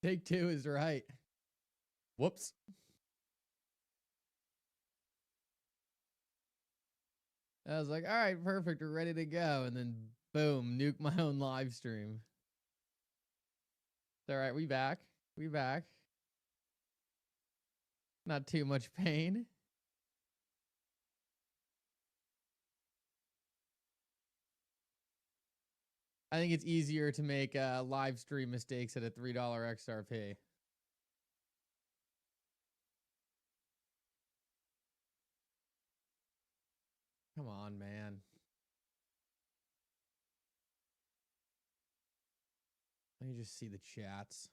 Take two is right. Whoops. I was like, all right, perfect. We're ready to go. And then boom, nuke my own live stream. It's all right. We back. We back. Not too much pain. I think it's easier to make live stream mistakes at a $3 XRP. Come on, man. Let me just see the chats.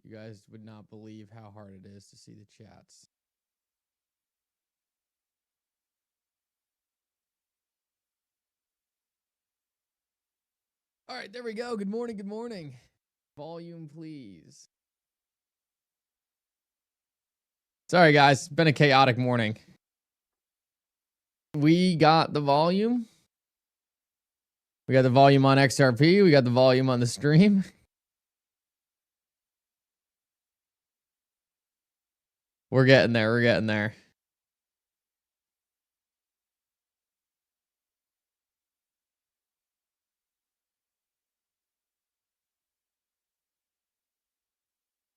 You guys would not believe how hard it is to see the chats. All right, there we go. Good morning. Good morning. Volume, please. Sorry, guys. It's been a chaotic morning. We got the volume. We got the volume on XRP. We got the volume on the stream. We're getting there. We're getting there.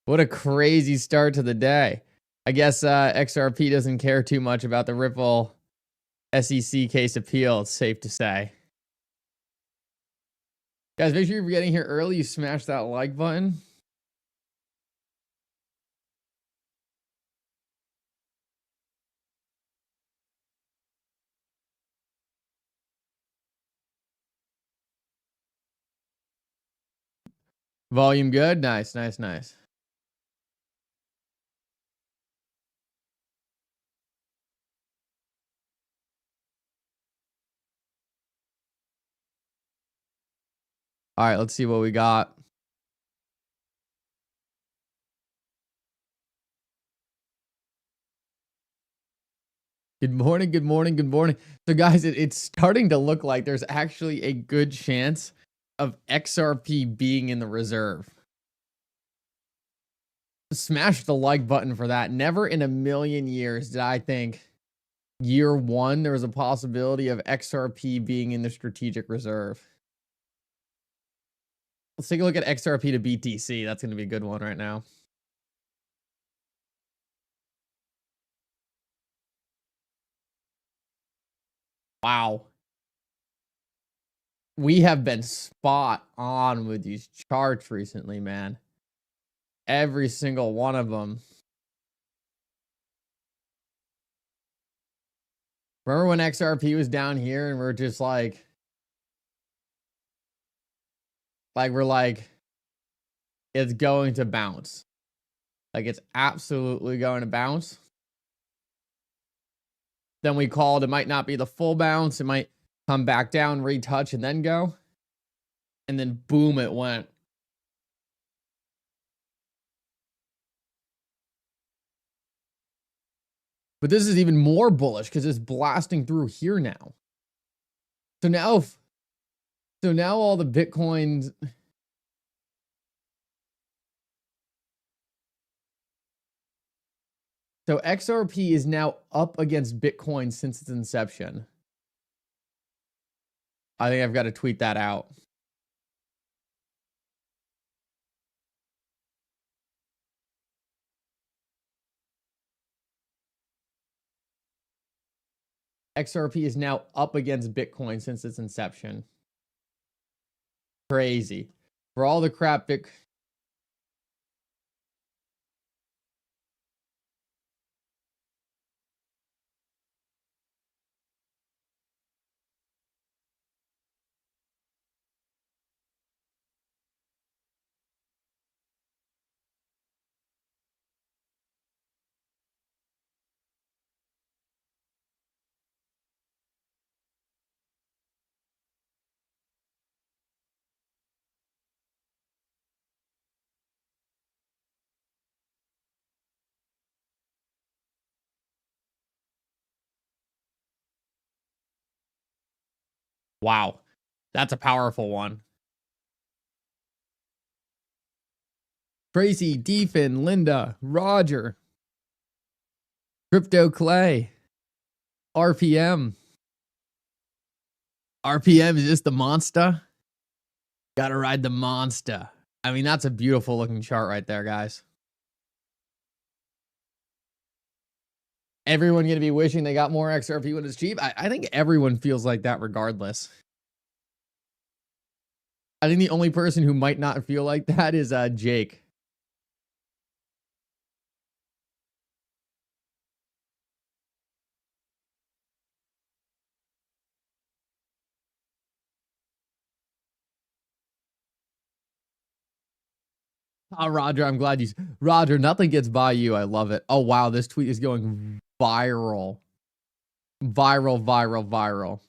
What a crazy start to the day. I guess XRP doesn't care too much about the Ripple SEC case appeal, it's safe to say. Guys, make sure you're getting here early. You smash that like button. Volume good? Nice, nice, nice. All right, let's see what we got. Good morning, good morning, good morning. So guys, it's starting to look like there's actually a good chance of XRP being in the reserve. Smash the like button for that. Never in a million years did I think year one there was a possibility of XRP being in the strategic reserve. Let's take a look at XRP to BTC. That's going to be a good one right now. Wow. We have been spot on with these charts recently, man. Every single one of them. Remember when XRP was down here and we're just like we're like, it's going to bounce. Like it's absolutely going to bounce. Then we called it might not be the full bounce. It might come back down, retouch, and then go. And then boom, it went. But this is even more bullish because it's blasting through here now. So now all the Bitcoins. So XRP is now up against Bitcoin since its inception. I think I've got to tweet that out. XRP is now up against Bitcoin since its inception. Crazy. For all the crap Wow. That's a powerful one. Tracy, Defin, Linda, Roger, Crypto Clay, RPM. RPM is just the monster. Gotta ride the monster. I mean, that's a beautiful looking chart right there, guys. Everyone going to be wishing they got more XRP when it's cheap. I think everyone feels like that regardless. I think the only person who might not feel like that is Jake. Oh, Roger, I'm glad you... Roger, nothing gets by you. I love it. Oh, wow. This tweet is going viral. Viral, viral, viral.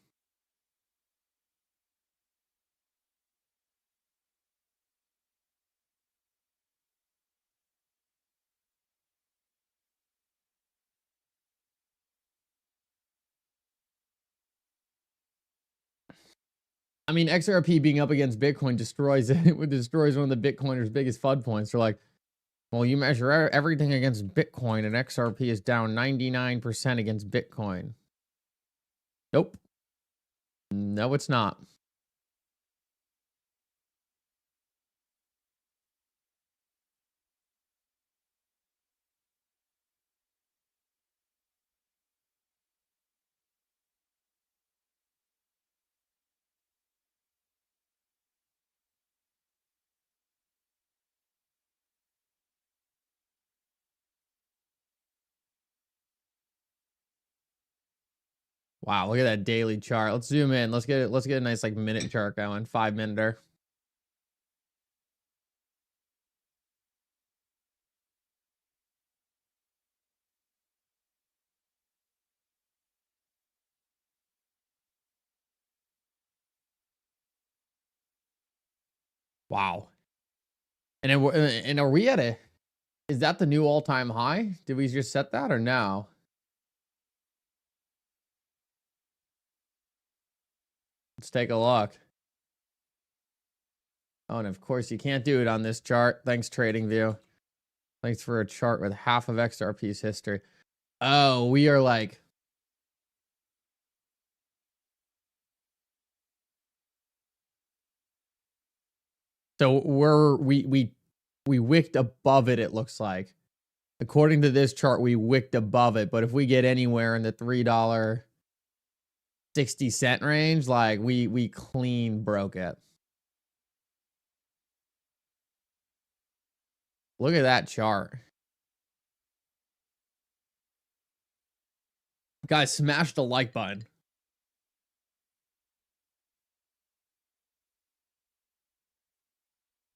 I mean, XRP being up against Bitcoin destroys it. It destroys one of the Bitcoiners' biggest FUD points. They're like, well, you measure everything against Bitcoin, and XRP is down 99% against Bitcoin. Nope. No, it's not. Wow, look at that daily chart. Let's zoom in. Let's get a nice like minute chart going. 5-minute. Wow. And are we at a... Is that the new all-time high? Did we just set that or no? Let's take a look. Oh, and of course you can't do it on this chart. Thanks, TradingView. Thanks for a chart with half of XRP's history. Oh, we are like... So we wicked above it, it looks like. According to this chart, we wicked above it. But if we get anywhere in the $3.60 range, like we clean broke it. Look at that chart. Guys, smash the like button.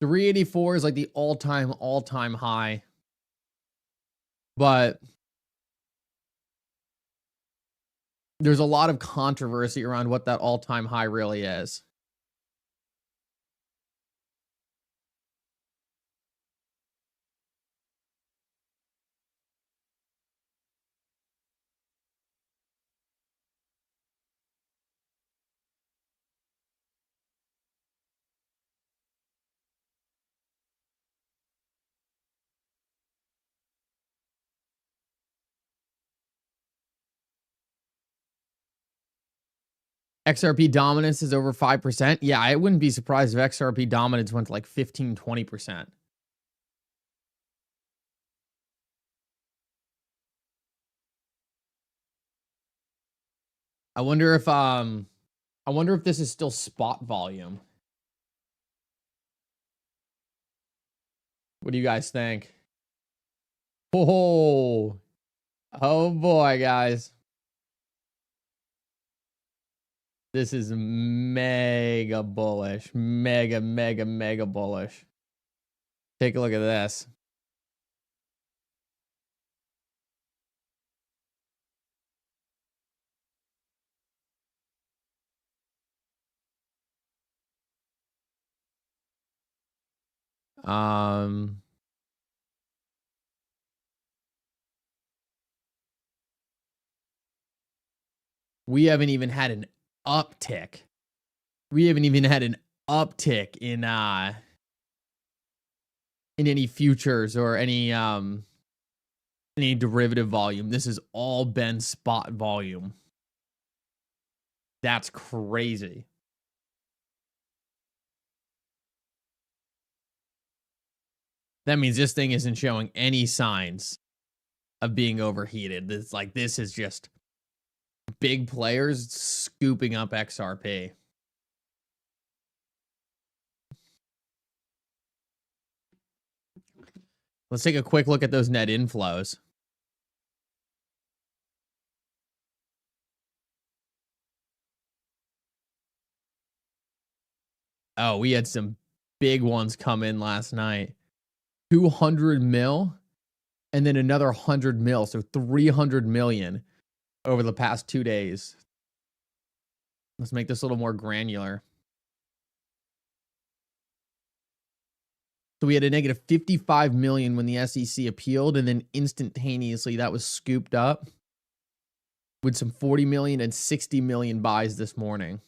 $384 is like the all-time high. But there's a lot of controversy around what that all-time high really is. XRP dominance is over 5%. Yeah, I wouldn't be surprised if XRP dominance went to like 15, 20%. I wonder if this is still spot volume. What do you guys think? Oh boy, guys. This is mega bullish. Mega bullish. Take a look at this. We haven't even had an uptick. We haven't even had an uptick in any futures or any derivative volume. This has all been spot volume. That's crazy. That means this thing isn't showing any signs of being overheated. It's like this is just big players scooping up XRP. Let's take a quick look at those net inflows. Oh, we had some big ones come in last night. 200 mil and then another 100 mil. So 300 million over the past 2 days. Let's make this a little more granular. So we had a negative 55 million when the SEC appealed, and then instantaneously that was scooped up with some 40 million and 60 million buys this morning.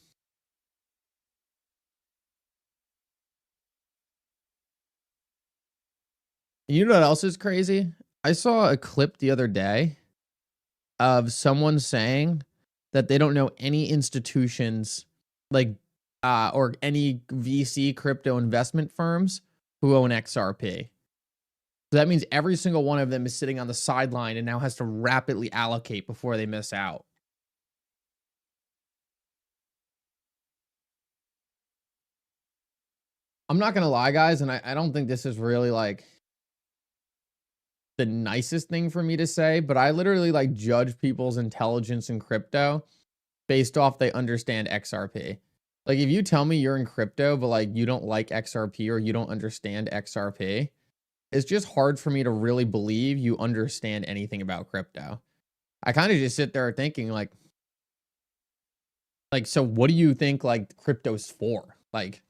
You know what else is crazy? I saw a clip the other day of someone saying that they don't know any institutions like or any VC crypto investment firms who own XRP. So that means every single one of them is sitting on the sideline and now has to rapidly allocate before they miss out. I'm not going to lie, guys, and I don't think this is really like the nicest thing for me to say, but I literally like judge people's intelligence in crypto based off they understand XRP. Like if you tell me you're in crypto, but like you don't like XRP or you don't understand XRP, it's just hard for me to really believe you understand anything about crypto. I kind of just sit there thinking like, so what do you think like crypto's for? Like,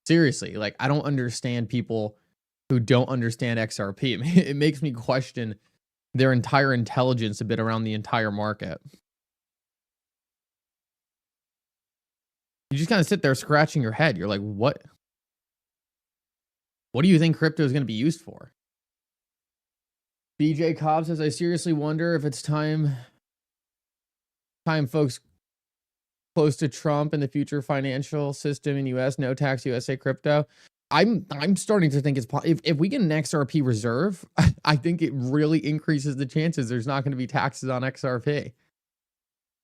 seriously, like I don't understand people who don't understand XRP. It makes me question their entire intelligence a bit around the entire market. You just kind of sit there scratching your head. You're like, what? What do you think crypto is going to be used for? BJ Cobb says, I seriously wonder if it's time folks close to Trump and the future financial system in US, no tax USA crypto. I'm starting to think it's if we get an XRP reserve, I think it really increases the chances there's not going to be taxes on XRP.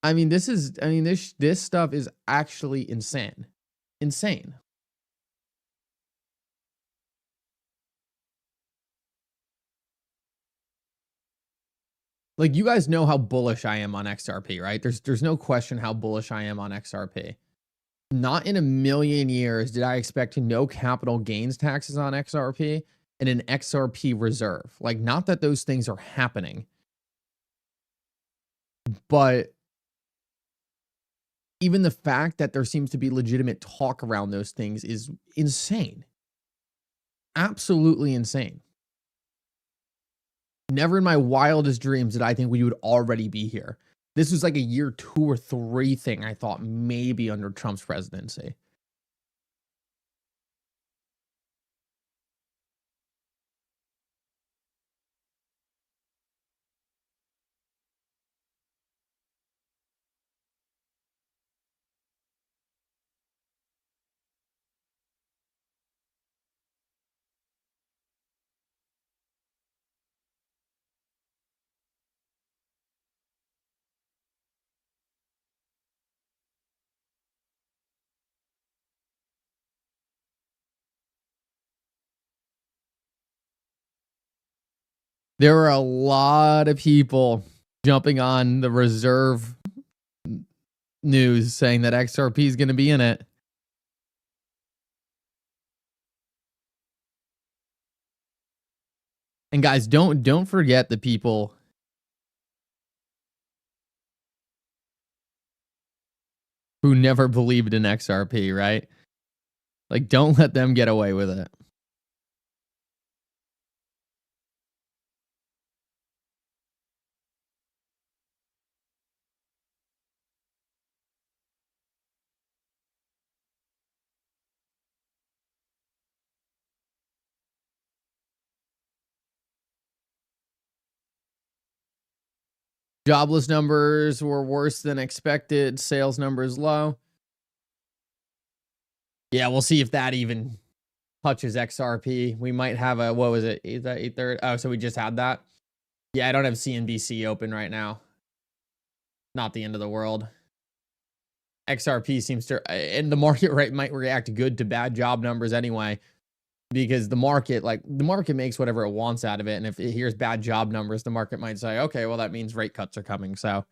I mean, this stuff is actually insane. Insane. Like you guys know how bullish I am on XRP, right? There's no question how bullish I am on XRP. Not in a million years did I expect no capital gains taxes on XRP and an XRP reserve. Like, not that those things are happening, but even the fact that there seems to be legitimate talk around those things is insane. Absolutely insane. Never in my wildest dreams did I think we would already be here. This was like a year 2 or 3 thing I thought maybe under Trump's presidency. There were a lot of people jumping on the reserve news saying that XRP is going to be in it. And guys, don't forget the people who never believed in XRP, right? Like, don't let them get away with it. Jobless numbers were worse than expected. Sales numbers low. Yeah, we'll see if that even touches XRP. We might have a, what was it? Is that 8:30? Oh, so we just had that. Yeah, I don't have CNBC open right now. Not the end of the world. XRP seems to, and the market rate might react good to bad job numbers anyway, because the market makes whatever it wants out of it. And if it hears bad job numbers, the market might say, okay, well, that means rate cuts are coming. So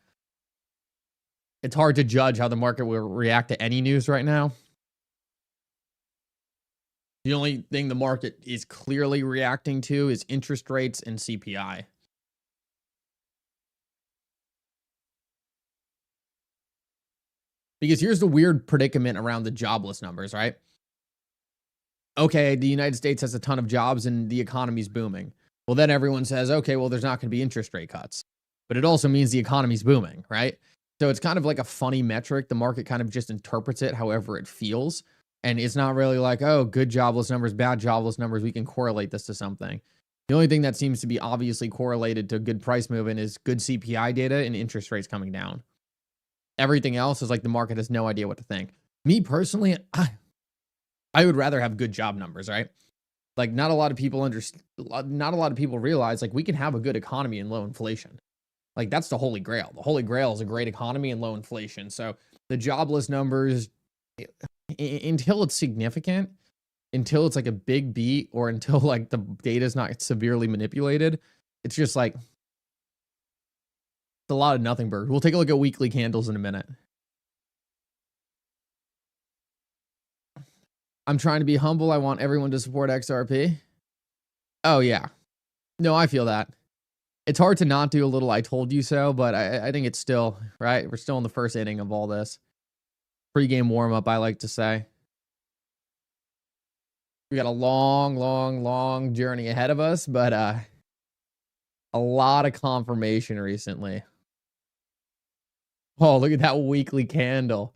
it's hard to judge how the market will react to any news right now. The only thing the market is clearly reacting to is interest rates and CPI. Because here's the weird predicament around the jobless numbers, right? Okay, the United States has a ton of jobs and the economy's booming. Well, then everyone says, okay, well, there's not going to be interest rate cuts. But it also means the economy's booming, right? So it's kind of like a funny metric. The market kind of just interprets it however it feels. And it's not really like, oh, good jobless numbers, bad jobless numbers. We can correlate this to something. The only thing that seems to be obviously correlated to good price movement is good CPI data and interest rates coming down. Everything else is like the market has no idea what to think. Me personally, I would rather have good job numbers, right? Like not a lot of people realize like we can have a good economy and low inflation. Like that's the holy grail. The holy grail is a great economy and low inflation. So the jobless numbers, until it's significant, until it's like a big beat, or until like the data is not severely manipulated, it's just like it's a lot of nothing burger. We'll take a look at weekly candles in a minute. I'm trying to be humble. I want everyone to support XRP. Oh yeah. No, I feel that. It's hard to not do a little I told you so, but I think it's still, right? We're still in the first inning of all this. Pre-game warm-up, I like to say. We got a long journey ahead of us, but a lot of confirmation recently. Oh, look at that weekly candle.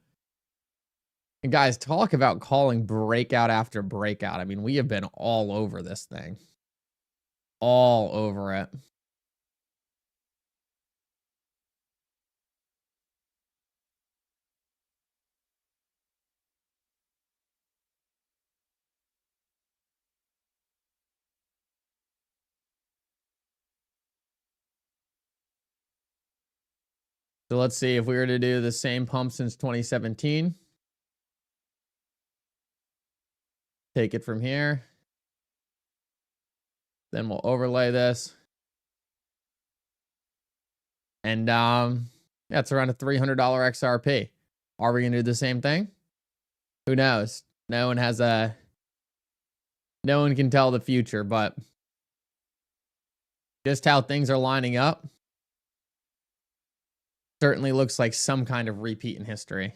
And guys, talk about calling breakout after breakout. I mean, we have been all over this thing. All over it. So let's see if we were to do the same pump since 2017. Take it from here. Then we'll overlay this. And that's around a $300 XRP. Are we going to do the same thing? Who knows? No one can tell the future, but just how things are lining up certainly looks like some kind of repeat in history.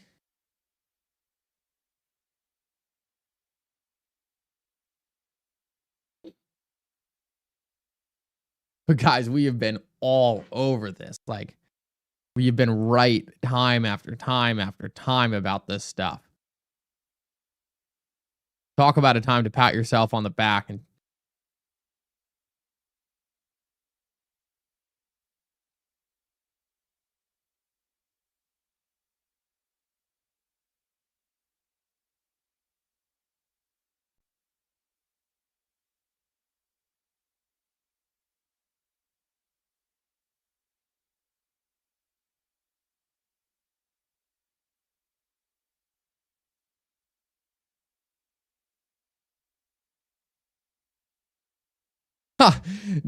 But guys, we have been all over this. Like, we have been right time after time after time about this stuff. Talk about a time to pat yourself on the back. And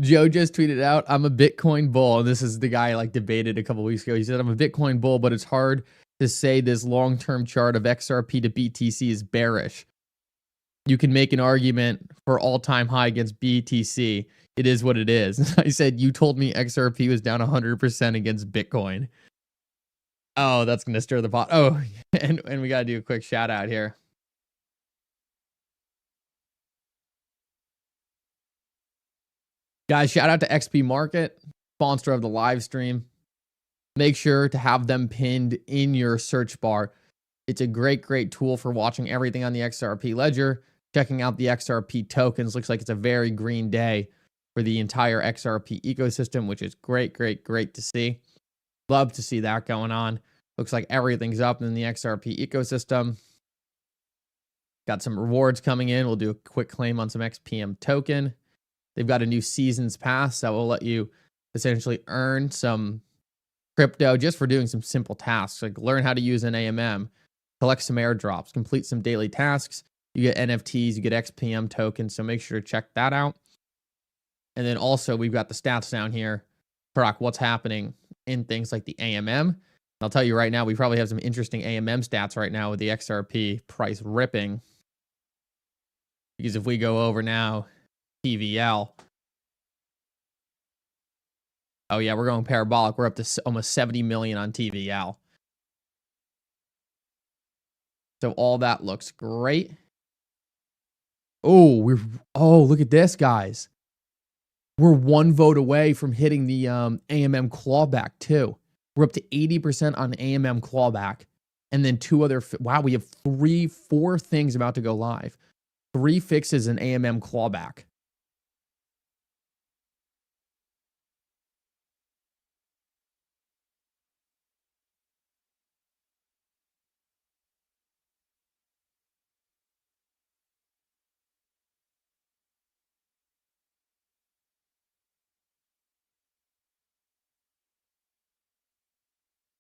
Joe just tweeted out, I'm a Bitcoin bull. And this is the guy I like debated a couple weeks ago. He said, I'm a Bitcoin bull, but it's hard to say this long-term chart of XRP to BTC is bearish. You can make an argument for all-time high against BTC. It is what it is. I said, you told me XRP was down 100% against Bitcoin. Oh, that's going to stir the pot. Oh, and we got to do a quick shout out here. Guys, shout out to XP Market, sponsor of the live stream. Make sure to have them pinned in your search bar. It's a great tool for watching everything on the XRP ledger, checking out the XRP tokens. Looks like it's a very green day for the entire XRP ecosystem, which is great to see. Love to see that going on. Looks like everything's up in the XRP ecosystem. Got some rewards coming in. We'll do a quick claim on some XPM token. They've got a new seasons pass that will let you essentially earn some crypto just for doing some simple tasks, like learn how to use an AMM, collect some airdrops, complete some daily tasks. You get NFTs, you get XPM tokens, so make sure to check that out. And then also we've got the stats down here, track what's happening in things like the AMM. I'll tell you right now, we probably have some interesting AMM stats right now with the XRP price ripping. Because if we go over now, TVL. Oh yeah, we're going parabolic. We're up to almost 70 million on TVL. So all that looks great. Oh, look at this, guys. We're one vote away from hitting the AMM clawback too. We're up to 80% on AMM clawback. And then two other, wow, we have 4 things about to go live. 3 fixes in AMM clawback.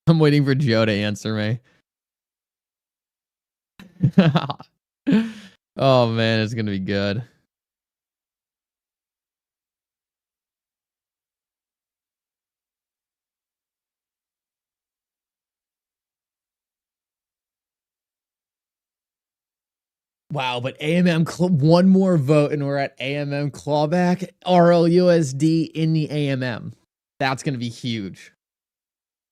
I'm waiting for Joe to answer me. Oh man, it's gonna be good. Wow, but AMM, one more vote and we're at AMM clawback. RLUSD in the AMM. That's going to be huge.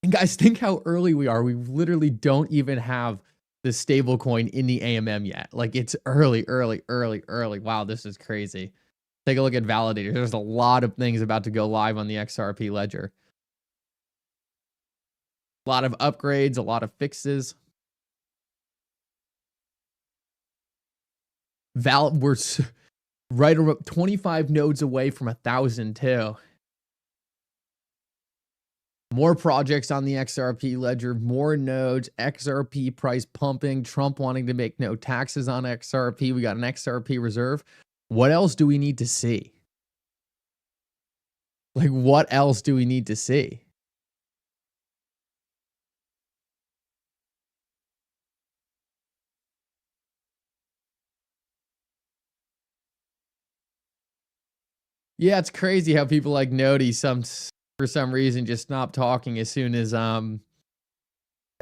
And guys, think how early we are. We literally don't even have the stable coin in the AMM yet. Like it's early. Wow, this is crazy. Take a look at validators. There's a lot of things about to go live on the XRP ledger. A lot of upgrades, a lot of fixes. We're right around 25 nodes away from 1,000 too. More projects on the XRP ledger, more nodes, XRP price pumping, Trump wanting to make no taxes on XRP. We got an XRP reserve. What else do we need to see? Like, what else do we need to see? Yeah, it's crazy how people like Nodi for some reason just stop talking as soon as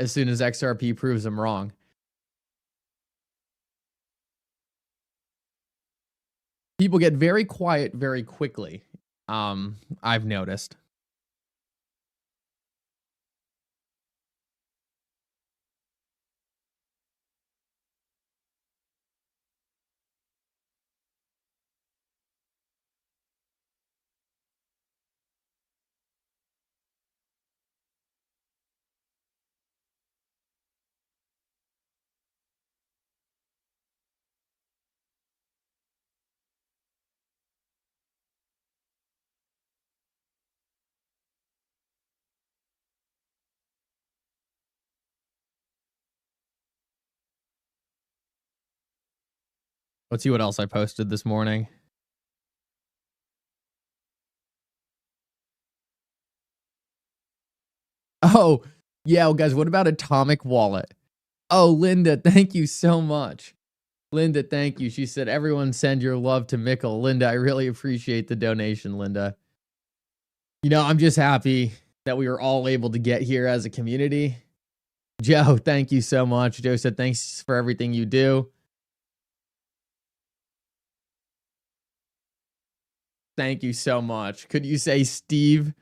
XRP proves them wrong. People get very quiet very quickly. I've noticed. Let's see what else I posted this morning. Oh, yeah, well, guys, what about Atomic Wallet? Oh, Linda, thank you so much. Linda, thank you. She said, everyone send your love to Mickle. Linda, I really appreciate the donation, Linda. You know, I'm just happy that we were all able to get here as a community. Joe, thank you so much. Joe said, thanks for everything you do. Thank you so much. Could you say Steve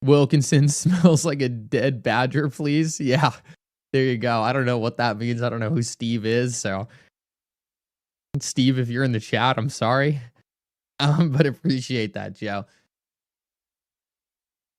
Wilkinson smells like a dead badger, please? Yeah, there you go. I don't know what that means. I don't know who Steve is. So, Steve, if you're in the chat, I'm sorry. But appreciate that, Joe.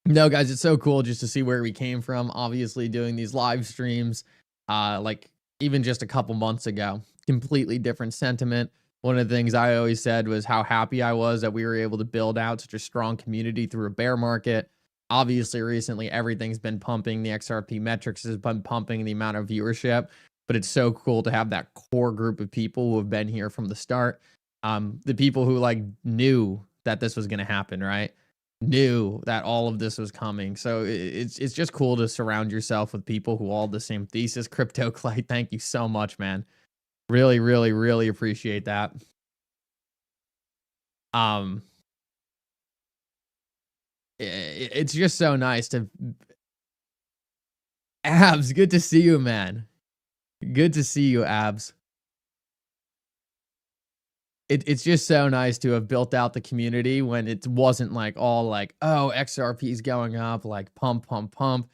No, guys, it's so cool just to see where we came from. Obviously, doing these live streams, like even just a couple months ago, completely different sentiment. One of the things I always said was how happy I was that we were able to build out such a strong community through a bear market. Obviously, recently, everything's been pumping. The XRP metrics has been pumping the amount of viewership, but it's so cool to have that core group of people who have been here from the start. The people who like knew that this was going to happen, right? Knew that all of this was coming. So it's just cool to surround yourself with people who all the same thesis. Crypto Clay, thank you so much, man. Really, really, really appreciate that. It's just so nice to Abs, good to see you, man. Good to see you, Abs. It's just so nice to have built out the community when it wasn't like all like, oh, XRP is going up, like pump, pump, pump.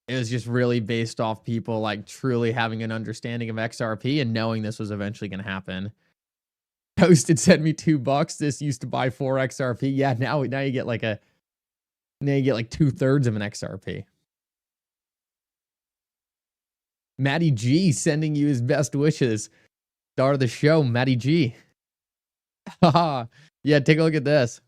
It was just really based off people like truly having an understanding of XRP and knowing this was eventually going to happen. Toasted sent me $2. This used to buy 4 XRP. Yeah, now you get like now you get like 2/3 of an XRP. Matty G sending you his best wishes. Start of the show, Matty G. Yeah, take a look at this.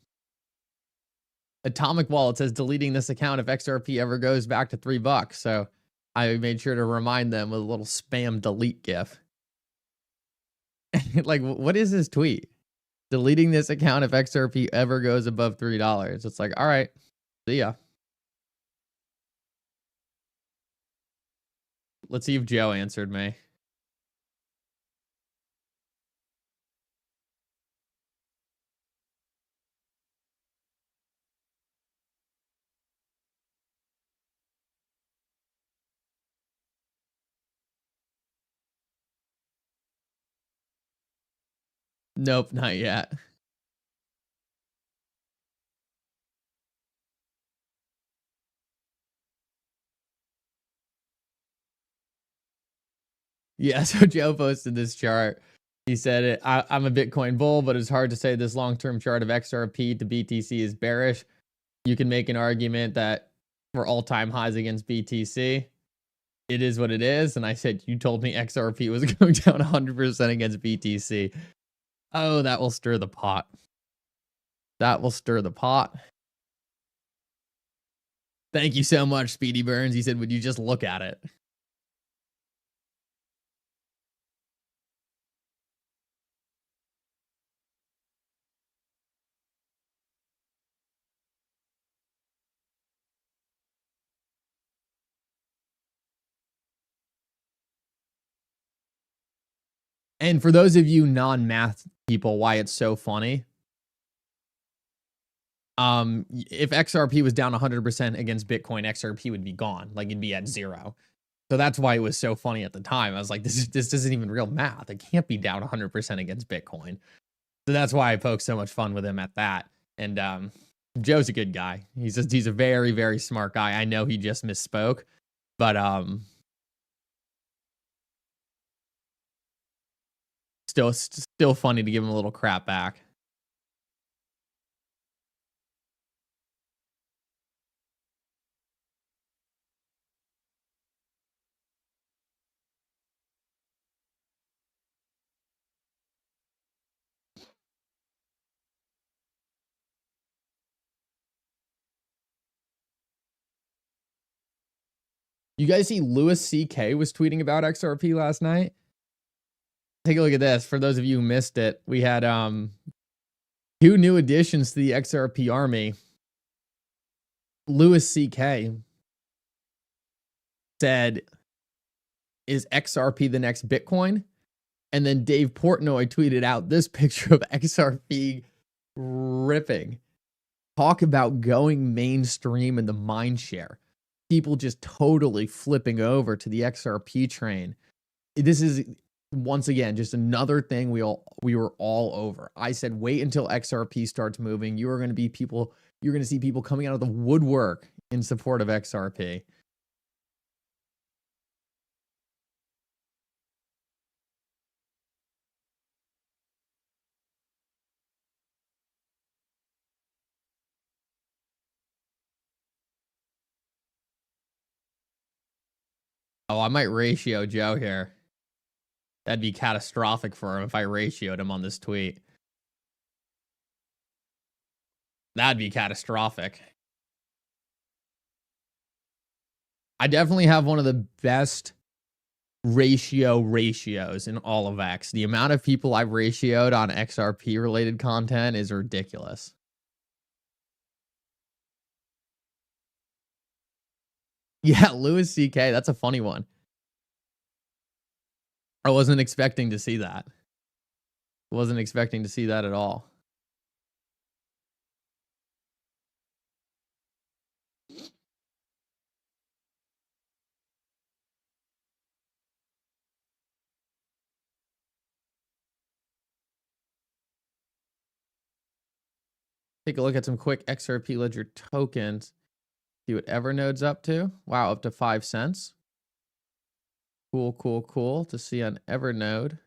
Atomic Wallet says deleting this account if XRP ever goes back to $3. So I made sure to remind them with a little spam delete gif. Like, what is this tweet? Deleting this account if XRP ever goes above $3. It's like, all right, see ya. Let's see if Joe answered me. Nope, not yet. Yeah, so Joe posted this chart. He said, I'm a Bitcoin bull, but it's hard to say this long-term chart of XRP to BTC is bearish. You can make an argument that for all-time highs against BTC, it is what it is. And I said, you told me XRP was going down 100% against BTC. Oh, that will stir the pot. That will stir the pot. Thank you so much, Speedy Burns. He said, would you just look at it? And for those of you non-math people, why it's so funny. If XRP was down 100% against Bitcoin, XRP would be gone. Like it'd be at 0. So that's why it was so funny at the time. I was like, this isn't even real math. It can't be down 100% against Bitcoin. So that's why I poked so much fun with him at that. And Joe's a good guy. He's a very, very smart guy. I know he just misspoke, but still funny to give him a little crap back. You guys see Louis C.K. was tweeting about XRP last night? Take a look at this. For those of you who missed it, we had 2 new additions to the XRP army. Louis C.K. said, is XRP the next Bitcoin? And then Dave Portnoy tweeted out this picture of XRP ripping. Talk about going mainstream in the mind share. People just totally flipping over to the XRP train. This is, once again, just another thing we were all over. I said, wait until XRP starts moving. You're going to see people coming out of the woodwork in support of XRP. Oh, I might ratio Joe here. That'd be catastrophic for him if I ratioed him on this tweet. That'd be catastrophic. I definitely have one of the best ratios in all of X. The amount of people I've ratioed on XRP related content is ridiculous. Yeah, Louis CK, that's a funny one. I wasn't expecting to see that. Wasn't expecting to see that at all. Take a look at some quick XRP Ledger tokens. See what Evernode's up to. Wow, up to 5 cents. Cool, cool, cool to see on Evernode.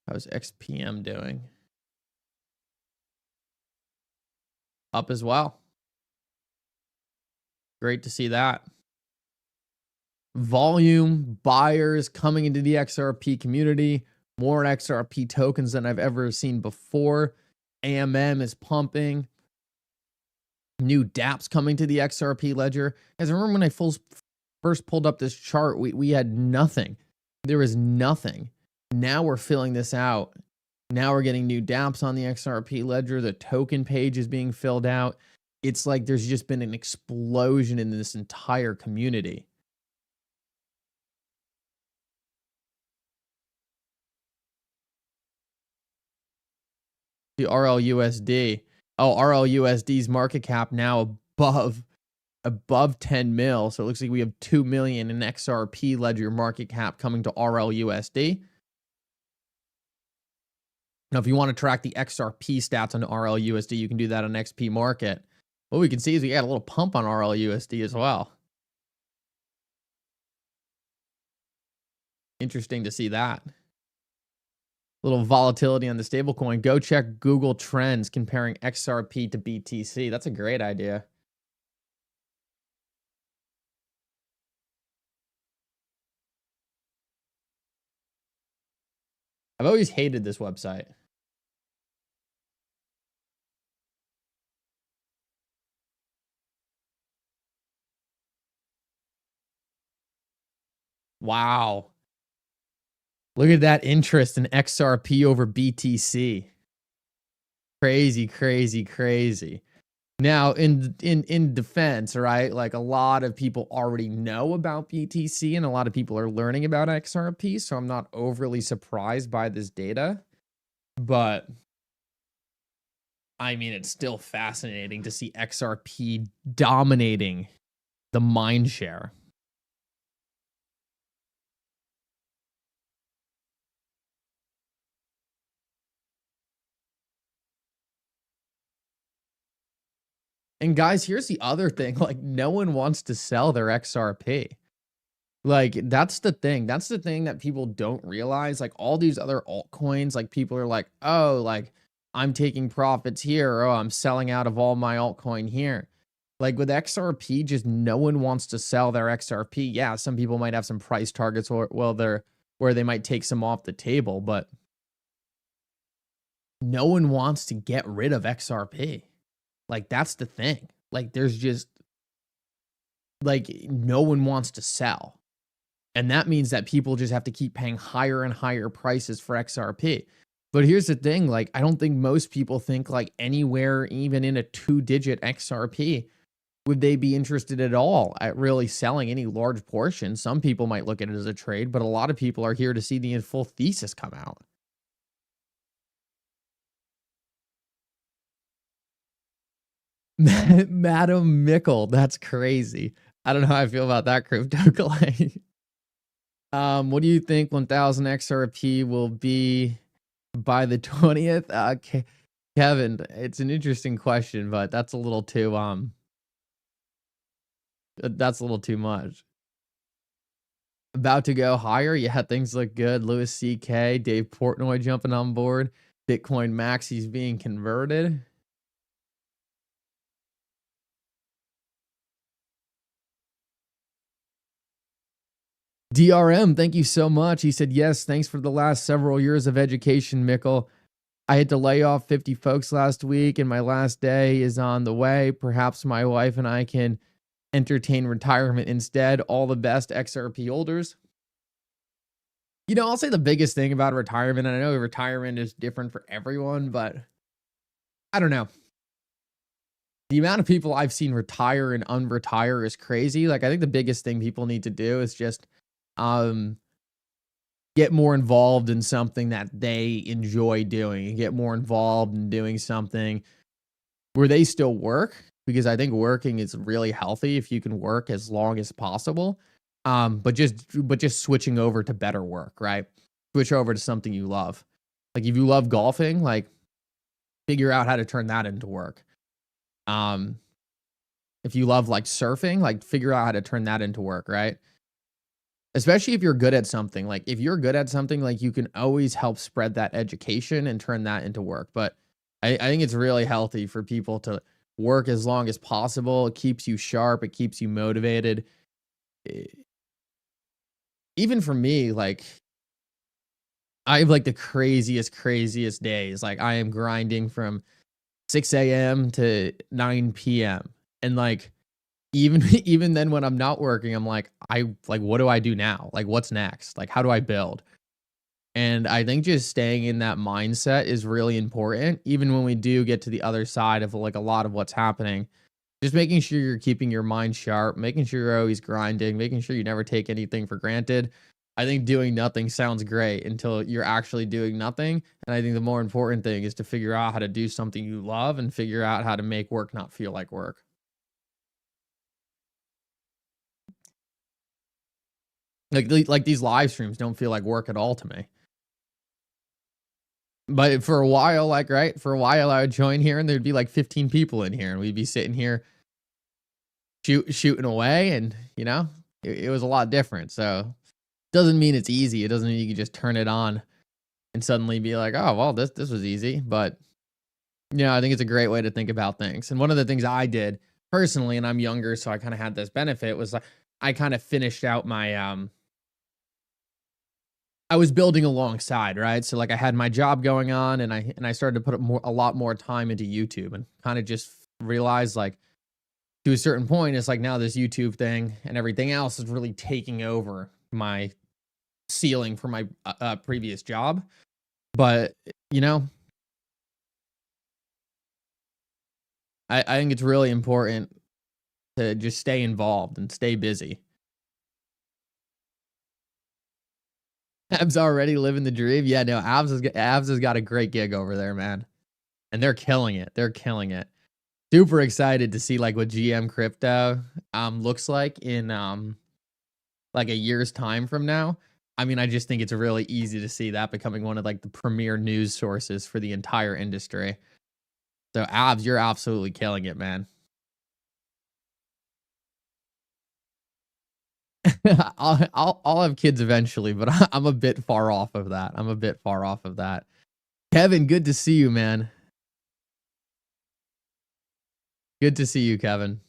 How's XPM doing? Up as well. Great to see that. Volume, buyers coming into the XRP community. More XRP tokens than I've ever seen before. AMM is pumping. New dApps coming to the XRP ledger. As I remember when I first pulled up this chart, we had nothing. There was nothing. Now we're filling this out. Now we're getting new dApps on the XRP ledger. The token page is being filled out. It's like there's just been an explosion in this entire community. The RLUSD. Oh, RLUSD's market cap now above 10 mil. So it looks like we have 2 million in XRP ledger market cap coming to RLUSD. Now, if you want to track the XRP stats on RLUSD, you can do that on XP Market. What we can see is we got a little pump on RLUSD as well. Interesting to see that. Little volatility on the stablecoin. Go check Google Trends comparing XRP to BTC. That's a great idea. I've always hated this website. Wow. Look at that interest in XRP over BTC. Crazy, crazy, crazy. Now, in defense, right? Like a lot of people already know about BTC and a lot of people are learning about XRP, so I'm not overly surprised by this data. But I mean, it's still fascinating to see XRP dominating the mind share. And guys, here's the other thing. Like, no one wants to sell their XRP. Like, that's the thing. That's the thing that people don't realize. Like, all these other altcoins, like, people are like, oh, like, I'm taking profits here. Or, oh, I'm selling out of all my altcoin here. Like, with XRP, just no one wants to sell their XRP. Yeah, some people might have some price targets where they might take some off the table, but no one wants to get rid of XRP. Like, that's the thing. Like, there's just, like, no one wants to sell. And that means that people just have to keep paying higher and higher prices for XRP. But here's the thing, like, I don't think most people think like anywhere, even in a 2-digit XRP, would they be interested at all at really selling any large portion. Some people might look at it as a trade, but a lot of people are here to see the full thesis come out. Madam Mickle, that's crazy. I don't know how I feel about that crypto claim. What do you think 1000 XRP will be by the 20th? Kevin, it's an interesting question, but that's a little too that's a little too much. About to go higher? Yeah, things look good. Louis CK, Dave Portnoy jumping on board. Bitcoin Maxi's being converted. DRM, thank you so much. He said, yes, thanks for the last several years of education, Mickle. I had to lay off 50 folks last week, and my last day is on the way. Perhaps my wife and I can entertain retirement instead. All the best, XRP holders. You know, I'll say the biggest thing about retirement, and I know retirement is different for everyone, but I don't know. The amount of people I've seen retire and unretire is crazy. Like, I think the biggest thing people need to do is just get more involved in something that they enjoy doing and get more involved in doing something where they still work, because I think working is really healthy if you can work as long as possible. But just switching over to better work, right? Switch over to something you love. Like if you love golfing, like figure out how to turn that into work. If you love like surfing, like figure out how to turn that into work, right? Especially if you're good at something. Like if you're good at something, like you can always help spread that education and turn that into work. But I think it's really healthy for people to work as long as possible. It keeps you sharp. It keeps you motivated. Even for me, like I have like the craziest days. Like I am grinding from 6 a.m. to 9 p.m. And like even then when I'm not working, I'm like, what do I do now? Like what's next? Like how do I build? And I think just staying in that mindset is really important, even when we do get to the other side of like a lot of what's happening. Just making sure you're keeping your mind sharp, making sure you're always grinding, making sure you never take anything for granted. I think doing nothing sounds great until you're actually doing nothing. And I think the more important thing is to figure out how to do something you love and figure out how to make work not feel like work. Like these live streams don't feel like work at all to me. But for a while, like, right, for a while I would join here and there'd be like 15 people in here and we'd be sitting here shooting away, and you know, it was a lot different. So doesn't mean it's easy. It doesn't mean you can just turn it on and suddenly be like, oh, well, this was easy. But you know, I think it's a great way to think about things. And one of the things I did personally, and I'm younger, so I kind of had this benefit, was like I kind of finished out my I was building alongside, right? So like I had my job going on, and I started to put a lot more time into YouTube, and kind of just realized like to a certain point, it's like now this YouTube thing and everything else is really taking over my ceiling for my previous job. But you know, I think it's really important to just stay involved and stay busy. Abs already living the dream. Yeah, no, Abs has got a great gig over there, man. And they're killing it. They're killing it. Super excited to see like what GM crypto looks like in like a year's time from now. I mean, I just think it's really easy to see that becoming one of like the premier news sources for the entire industry. So Abs, you're absolutely killing it, man. I'll have kids eventually, but I'm a bit far off of that. I'm a bit far off of that. Kevin, good to see you, man. Good to see you, Kevin.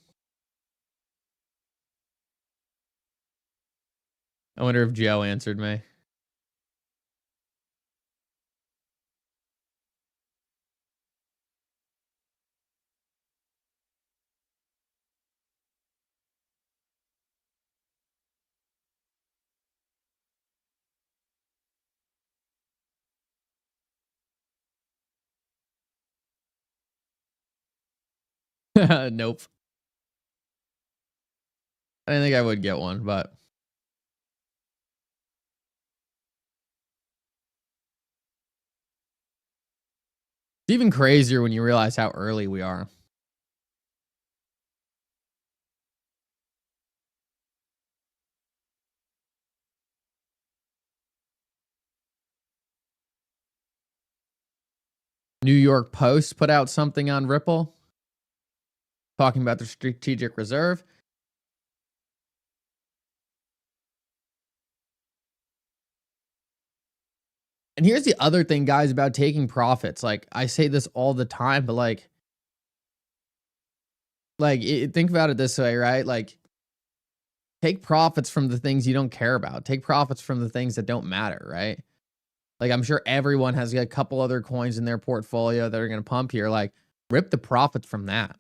I wonder if Joe answered me. Nope. I didn't think I would get one, but it's even crazier when you realize how early we are. New York Post put out something on Ripple talking about the strategic reserve. And here's the other thing, guys, about taking profits. Like I say this all the time, but think about it this way, right? Like take profits from the things you don't care about. Take profits from the things that don't matter, right? Like, I'm sure everyone has a couple other coins in their portfolio that are going to pump here. Like, rip the profits from that.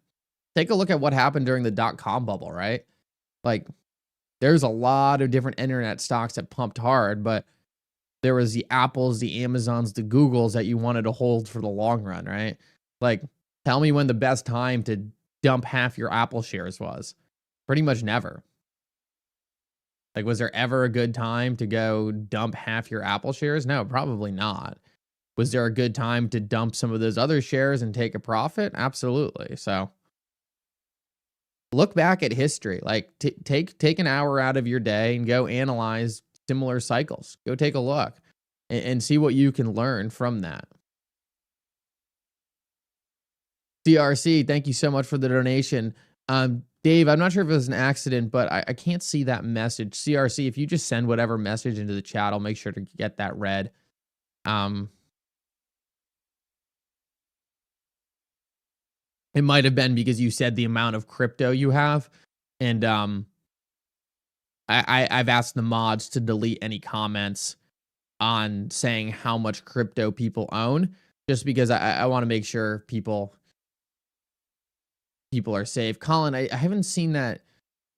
Take a look at what happened during the dot-com bubble, right? Like, there's a lot of different internet stocks that pumped hard, but there was the Apples, the Amazons, the Googles that you wanted to hold for the long run, right? Like, tell me when the best time to dump half your Apple shares was. Pretty much never. Like, was there ever a good time to go dump half your Apple shares? No, probably not. Was there a good time to dump some of those other shares and take a profit? Absolutely. So look back at history. Like, take an hour out of your day and go analyze similar cycles. Go take a look and see what you can learn from that. CRC, thank you so much for the donation. Dave, I'm not sure if it was an accident, but I can't see that message. CRC, if you just send whatever message into the chat, I'll make sure to get that read. It might have been because you said the amount of crypto you have, and I've asked the mods to delete any comments on saying how much crypto people own, just because I want to make sure people are safe. Colin, I haven't seen that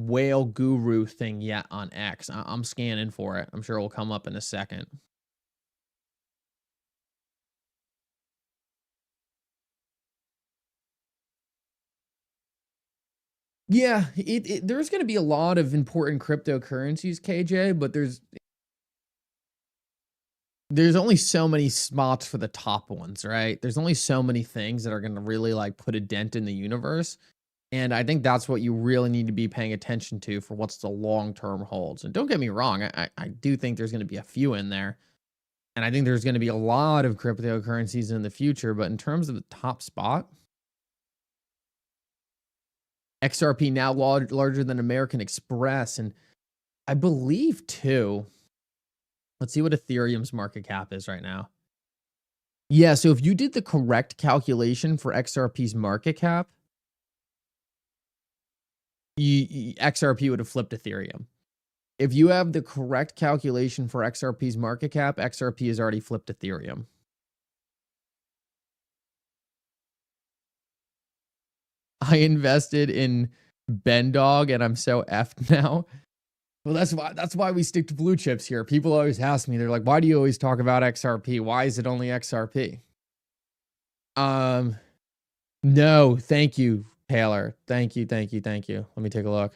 whale guru thing yet on X. I'm scanning for it. I'm sure it will come up in a second. Yeah, there's going to be a lot of important cryptocurrencies, KJ, but there's only so many spots for the top ones, right? There's only so many things that are going to really like put a dent in the universe. And I think that's what you really need to be paying attention to for what's the long-term holds. And don't get me wrong, I do think there's going to be a few in there. And I think there's going to be a lot of cryptocurrencies in the future. But in terms of the top spot, XRP now larger than American Express. And I believe too, let's see what Ethereum's market cap is right now. Yeah, so if you did the correct calculation for XRP's market cap, XRP would have flipped Ethereum. If you have the correct calculation for XRP's market cap, XRP has already flipped Ethereum. I invested in Bendog and I'm so effed now. Well, that's why we stick to blue chips here. People always ask me, they're like, why do you always talk about XRP? Why is it only XRP? No, thank you, Taylor. Thank you. Let me take a look.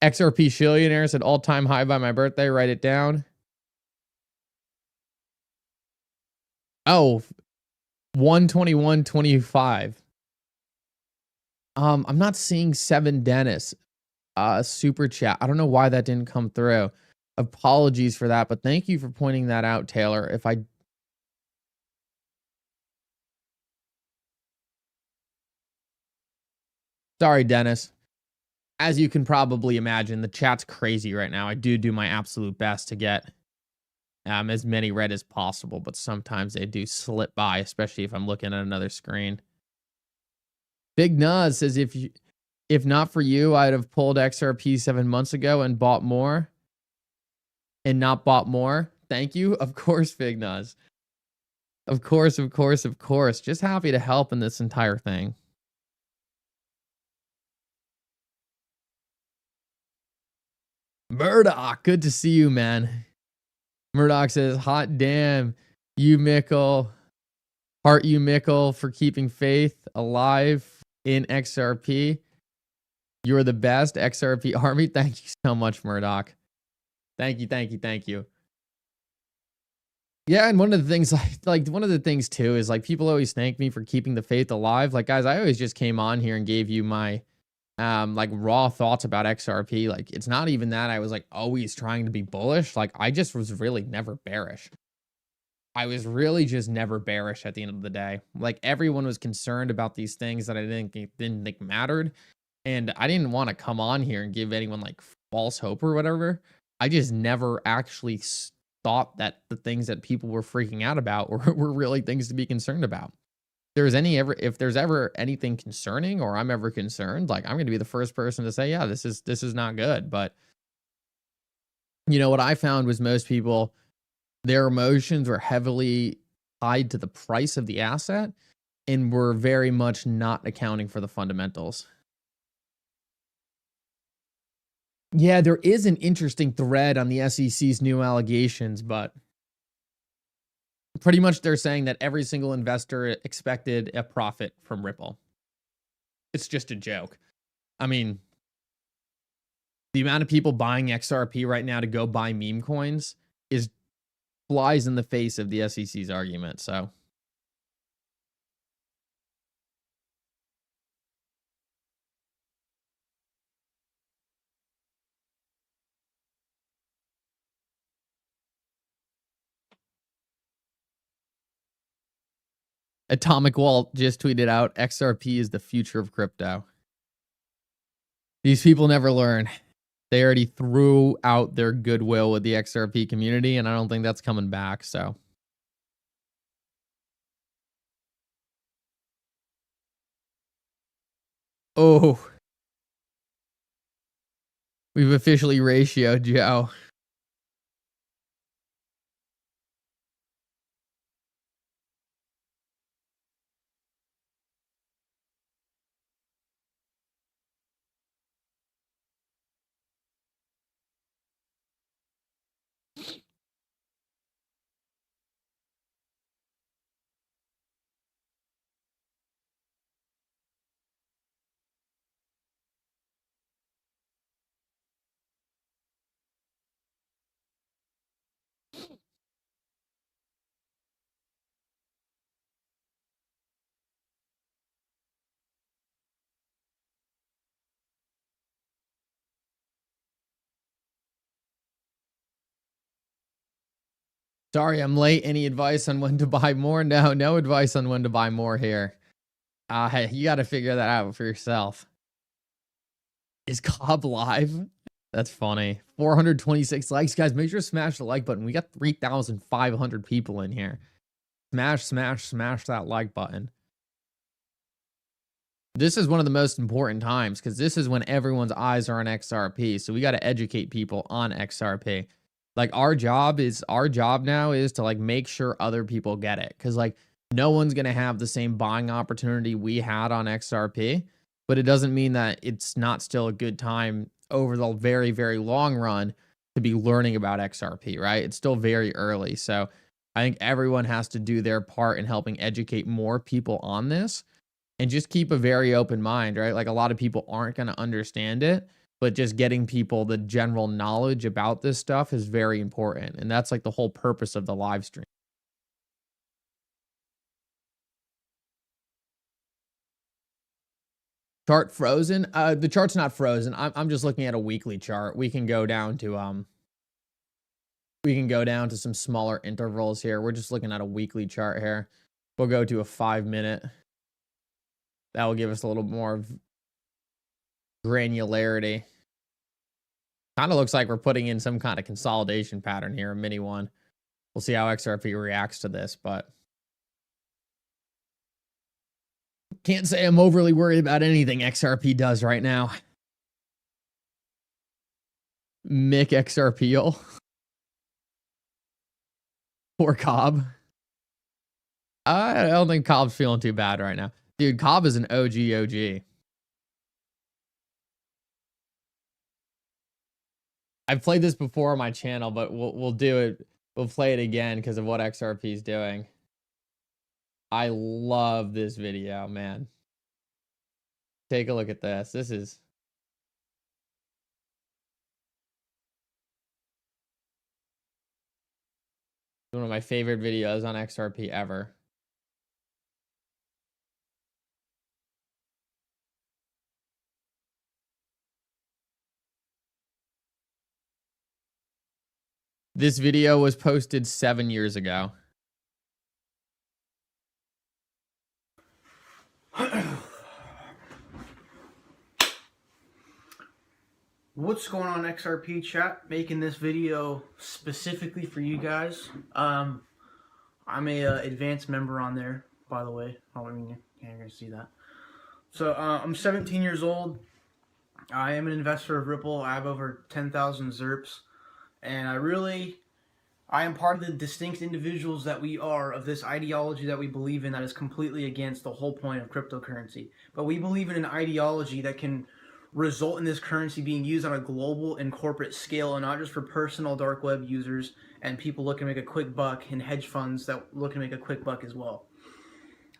XRP Shillionaires at all-time high by my birthday. Write it down. Oh, 121.25. I'm not seeing 7 Dennis super chat. I don't know why that didn't come through. Apologies for that, but thank you for pointing that out, Taylor. Sorry, Dennis. As you can probably imagine, the chat's crazy right now. I do my absolute best to get as many read as possible, but sometimes they do slip by, especially if I'm looking at another screen. Big Nuz says, if not for you, I'd have pulled XRP 7 months ago and bought more. And not bought more. Thank you. Of course, Big Nuz. Of course. Just happy to help in this entire thing. Murdoch, good to see you, man. Murdoch says, hot damn, you Mickle. Heart you Mickle for keeping faith alive in XRP. You're the best, XRP Army. Thank you so much, Murdoch. Thank you. Yeah, and one of the things one of the things too is like people always thank me for keeping the faith alive. Like, guys, I always just came on here and gave you my like raw thoughts about XRP. Like, it's not even that I was like always trying to be bullish. Like, I just was really never bearish. I was really just never bearish at the end of the day. Like, everyone was concerned about these things that I didn't think mattered. And I didn't want to come on here and give anyone like false hope or whatever. I just never actually thought that the things that people were freaking out about were really things to be concerned about. if there's ever anything concerning or I'm ever concerned, like I'm going to be the first person to say, yeah, this is not good. But you know, what I found was most people, their emotions were heavily tied to the price of the asset and were very much not accounting for the fundamentals. Yeah, there is an interesting thread on the SEC's new allegations, but pretty much they're saying that every single investor expected a profit from Ripple. It's just a joke. I mean, the amount of people buying XRP right now to go buy meme coins is flies in the face of the SEC's argument. So Atomic Walt just tweeted out, XRP is the future of crypto. These people never learn. They already threw out their goodwill with the XRP community, and I don't think that's coming back. So oh, we've officially ratioed Joe. Sorry, I'm late. Any advice on when to buy more? No advice on when to buy more here. Hey, you got to figure that out for yourself. Is Cobb live? That's funny. 426 likes. Guys, make sure to smash the like button. We got 3,500 people in here. Smash that like button. This is one of the most important times because this is when everyone's eyes are on XRP. So we got to educate people on XRP. Like our job now is to like make sure other people get it. Cause like no one's going to have the same buying opportunity we had on XRP, but it doesn't mean that it's not still a good time over the very, very long run to be learning about XRP, right? It's still very early. So I think everyone has to do their part in helping educate more people on this and just keep a very open mind, right? Like a lot of people aren't going to understand it, but just getting people the general knowledge about this stuff is very important. And that's like the whole purpose of the live stream. Chart frozen? The chart's not frozen. I'm just looking at a weekly chart. We can go down to some smaller intervals here. We're just looking at a weekly chart here. We'll go to a 5-minute. That will give us a little more granularity. Kind of looks like we're putting in some kind of consolidation pattern here, a mini one. We'll see how XRP reacts to this, but can't say I'm overly worried about anything XRP does right now. Mick XRP. Poor Cobb. I don't think Cobb's feeling too bad right now. Dude, Cobb is an OG. I've played this before on my channel, but we'll do it. We'll play it again because of what XRP is doing. I love this video, man. Take a look at this. This is one of my favorite videos on XRP ever. This video was posted 7 years ago. What's going on, XRP chat? Making this video specifically for you guys. I'm a advanced member on there, by the way. Oh, I mean, you're going to see that. So I'm 17 years old. I am an investor of Ripple. I have over 10,000 ZERPs. And I am part of the distinct individuals that we are of this ideology that we believe in that is completely against the whole point of cryptocurrency. But we believe in an ideology that can result in this currency being used on a global and corporate scale, and not just for personal dark web users and people looking to make a quick buck, and hedge funds that look to make a quick buck as well.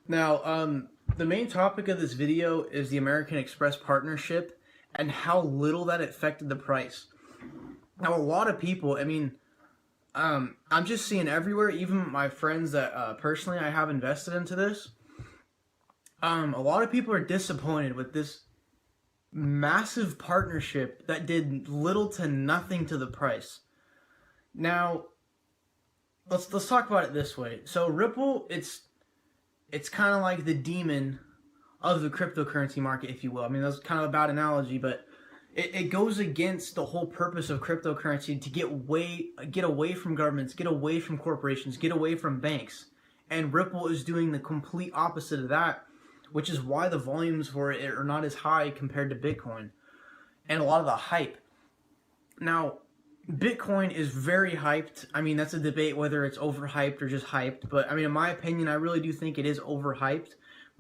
Now, the main topic of this video is the American Express partnership and how little that affected the price. Now, a lot of people, I mean, I'm just seeing everywhere, even my friends that personally I have invested into this, a lot of people are disappointed with this massive partnership that did little to nothing to the price. Now, let's talk about it this way. So Ripple, it's kind of like the demon of the cryptocurrency market, if you will. I mean, that's kind of a bad analogy, but it goes against the whole purpose of cryptocurrency to get away from governments, get away from corporations, get away from banks. And Ripple is doing the complete opposite of that, which is why the volumes for it are not as high compared to Bitcoin and a lot of the hype. Now, Bitcoin is very hyped. I mean, that's a debate whether it's overhyped or just hyped. But I mean, in my opinion, I really do think it is overhyped.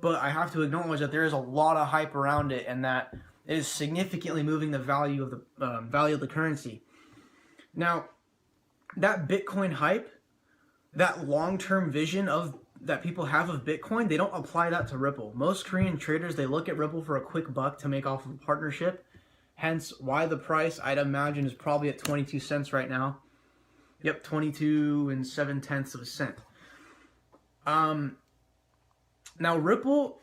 But I have to acknowledge that there is a lot of hype around it, and that it is significantly moving the value of the currency. Now, that Bitcoin hype, that long-term vision that people have of Bitcoin, they don't apply that to Ripple. Most Korean traders, they look at Ripple for a quick buck to make off of a partnership. Hence why the price, I'd imagine, is probably at 22 cents right now. Yep, 22 7/10 cents. Now Ripple,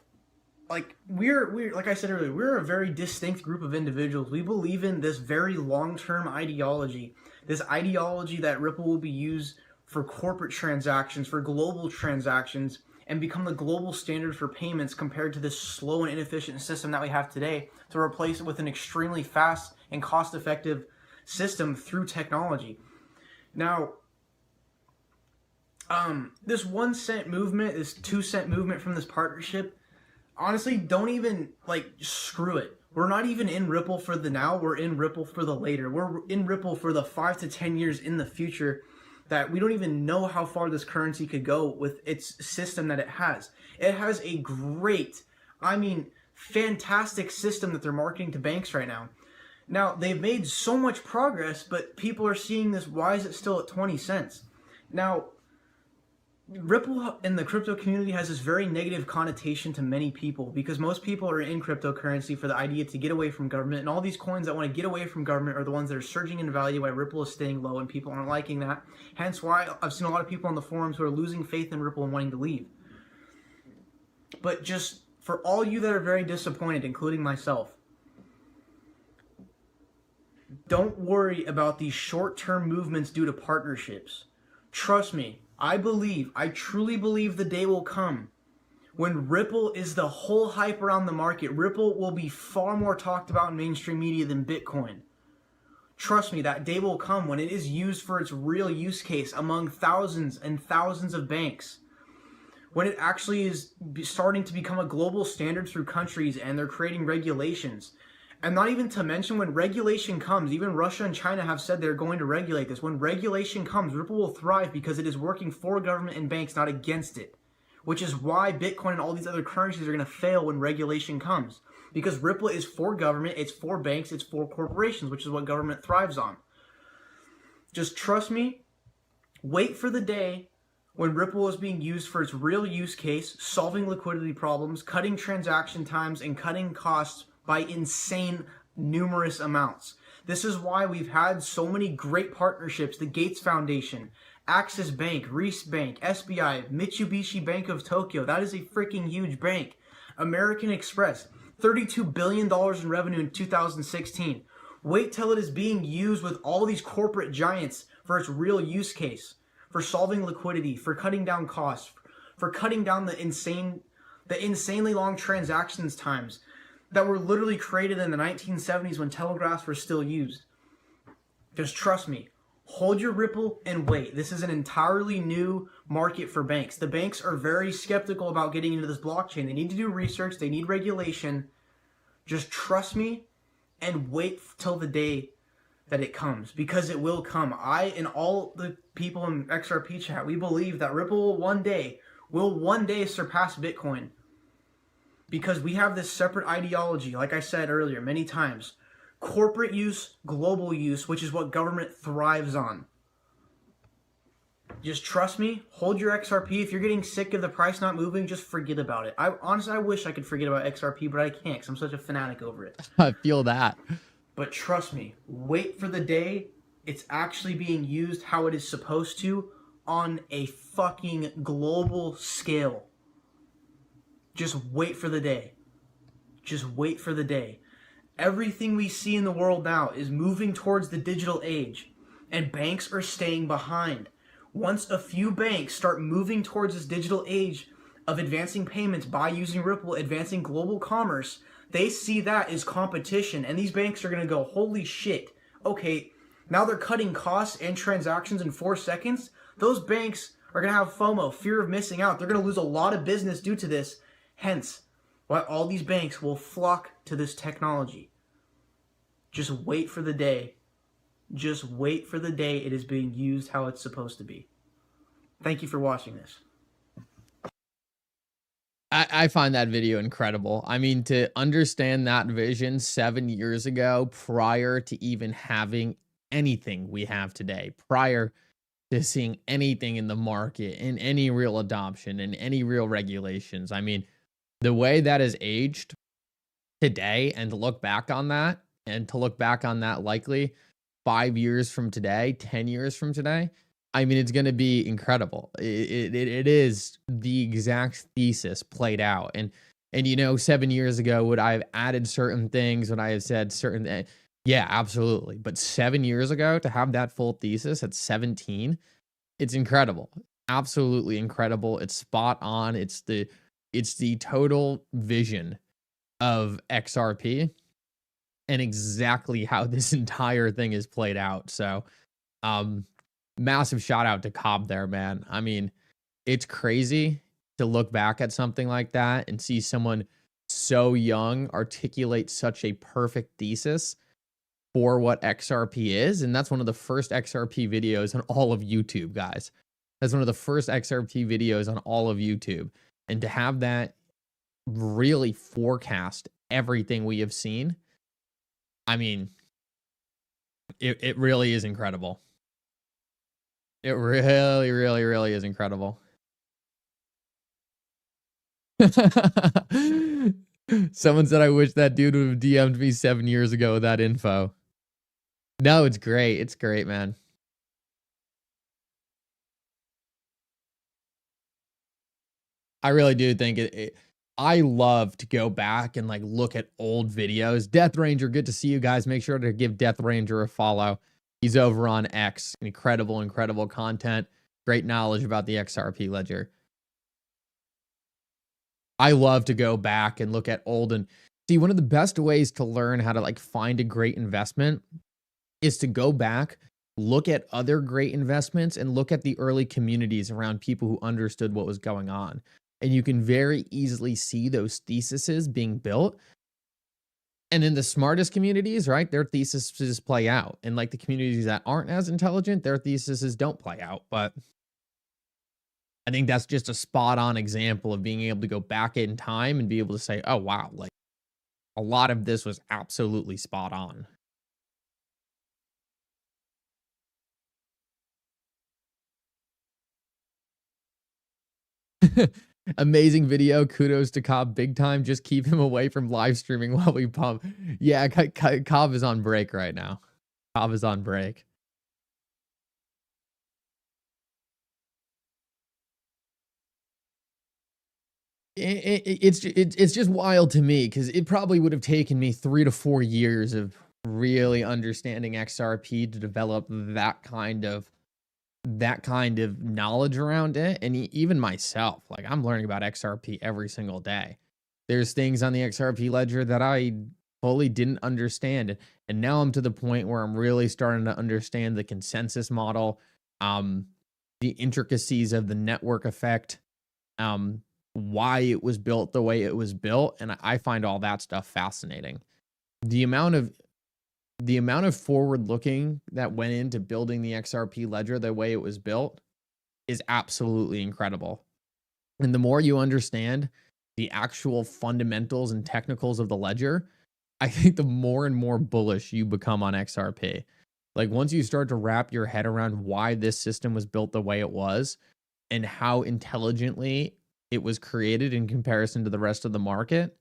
like we're like I said earlier, we're a very distinct group of individuals. We believe in this very long-term ideology. This ideology that Ripple will be used for corporate transactions, for global transactions, and become the global standard for payments compared to this slow and inefficient system that we have today, to replace it with an extremely fast and cost-effective system through technology. Now, this 1 cent movement, this 2 cent movement from this partnership, honestly, don't even, screw it. We're not even in Ripple for the now, we're in Ripple for the later. We're in Ripple for the 5 to 10 years in the future, that we don't even know how far this currency could go with its system that it has. It has a great, fantastic system that they're marketing to banks right now. Now, they've made so much progress, but people are seeing this, why is it still at 20 cents? Now, Ripple in the crypto community has this very negative connotation to many people, because most people are in cryptocurrency for the idea to get away from government, and all these coins that want to get away from government are the ones that are surging in value, why Ripple is staying low and people aren't liking that. Hence why I've seen a lot of people on the forums who are losing faith in Ripple and wanting to leave. But just for all you that are very disappointed, including myself, don't worry about these short-term movements due to partnerships. Trust me, I truly believe the day will come when Ripple is the whole hype around the market. Ripple will be far more talked about in mainstream media than Bitcoin. Trust me, that day will come when it is used for its real use case among thousands and thousands of banks. When it actually is starting to become a global standard through countries and they're creating regulations. And not even to mention when regulation comes, even Russia and China have said they're going to regulate this. When regulation comes, Ripple will thrive because it is working for government and banks, not against it. Which is why Bitcoin and all these other currencies are going to fail when regulation comes. Because Ripple is for government, it's for banks, it's for corporations, which is what government thrives on. Just trust me, wait for the day when Ripple is being used for its real use case, solving liquidity problems, cutting transaction times, and cutting costs by insane numerous amounts. This is why we've had so many great partnerships. The Gates Foundation, Axis Bank, Reese Bank, SBI, Mitsubishi Bank of Tokyo. That is a freaking huge bank. American Express, $32 billion in revenue in 2016. Wait till it is being used with all these corporate giants for its real use case, for solving liquidity, for cutting down costs, for cutting down the insanely long transactions times that were literally created in the 1970s when telegraphs were still used. Just trust me. hold your Ripple and wait. This is an entirely new market for banks. The banks are very skeptical about getting into this blockchain. They need to do research. They need regulation. Just trust me and wait till the day that it comes, because it will come. I and all the people in XRP chat, we believe that Ripple will one day surpass Bitcoin, because we have this separate ideology, like I said earlier many times. Corporate use, global use, which is what government thrives on. Just trust me, hold your XRP. If you're getting sick of the price not moving, just forget about it. Honestly, I wish I could forget about XRP, but I can't because I'm such a fanatic over it. I feel that. But trust me, wait for the day it's actually being used how it is supposed to on a fucking global scale. Just wait for the day. Just wait for the day. Everything we see in the world now is moving towards the digital age, and banks are staying behind. Once a few banks start moving towards this digital age of advancing payments by using Ripple, advancing global commerce, they see that as competition, and these banks are going to go, holy shit, okay, now they're cutting costs and transactions in 4 seconds. Those banks are going to have FOMO, fear of missing out. They're going to lose a lot of business due to this. Hence, why all these banks will flock to this technology. Just wait for the day. Just wait for the day it is being used how it's supposed to be. Thank you for watching this. I find that video incredible. I mean, to understand that vision 7 years ago, prior to even having anything we have today, prior to seeing anything in the market, in any real adoption, in any real regulations. I mean, the way that has aged today, and to look back on that, likely 5 years from today, 10 years from today, I mean, it's going to be incredible. It is the exact thesis played out. And you know, 7 years ago, would I have added certain things? Would I have said certain yeah, absolutely. But 7 years ago, to have that full thesis at 17, it's incredible. Absolutely incredible. It's spot on. It's the total vision of XRP and exactly how this entire thing is played out. So, massive shout out to Cobb there, man. I mean, it's crazy to look back at something like that and see someone so young articulate such a perfect thesis for what XRP is. And that's one of the first XRP videos on all of YouTube, guys. That's one of the first XRP videos on all of YouTube. And to have that really forecast everything we have seen, I mean, it really is incredible. It really, really, really is incredible. Someone said, I wish that dude would have DM'd me 7 years ago with that info. No, it's great. It's great, man. I really do think I love to go back and like look at old videos. Death Ranger, good to see you guys. Make sure to give Death Ranger a follow. He's over on X. Incredible, incredible content. Great knowledge about the XRP ledger. I love to go back and look at old and see, one of the best ways to learn how to like find a great investment is to go back, look at other great investments and look at the early communities around people who understood what was going on. And you can very easily see those theses being built. And in the smartest communities, right, their theses play out. And like the communities that aren't as intelligent, their theses don't play out. But I think that's just a spot on example of being able to go back in time and be able to say, oh, wow, like a lot of this was absolutely spot on. Amazing video. Kudos to Cobb big time. Just keep him away from live streaming while we pump. Yeah, Cobb is on break right now. Cobb is on break. It's just wild to me because it probably would have taken me 3 to 4 years of really understanding XRP to develop that kind of knowledge around it. And even myself, like I'm learning about XRP every single day. There's things on the XRP ledger that I fully didn't understand. And now I'm to the point where I'm really starting to understand the consensus model, the intricacies of the network effect, why it was built the way it was built. And I find all that stuff fascinating. The amount of forward looking that went into building the XRP ledger the way it was built is absolutely incredible. And the more you understand the actual fundamentals and technicals of the ledger, I think the more and more bullish you become on XRP. Like once you start to wrap your head around why this system was built the way it was and how intelligently it was created in comparison to the rest of the market,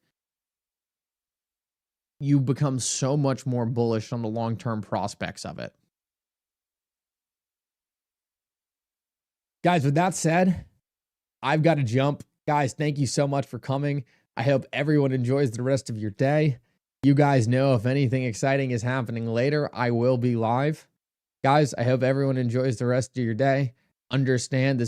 you become so much more bullish on the long-term prospects of it. Guys, with that said, I've got to jump. Guys, thank you so much for coming. I hope everyone enjoys the rest of your day. You guys know if anything exciting is happening later, I will be live. Guys, I hope everyone enjoys the rest of your day. Understand this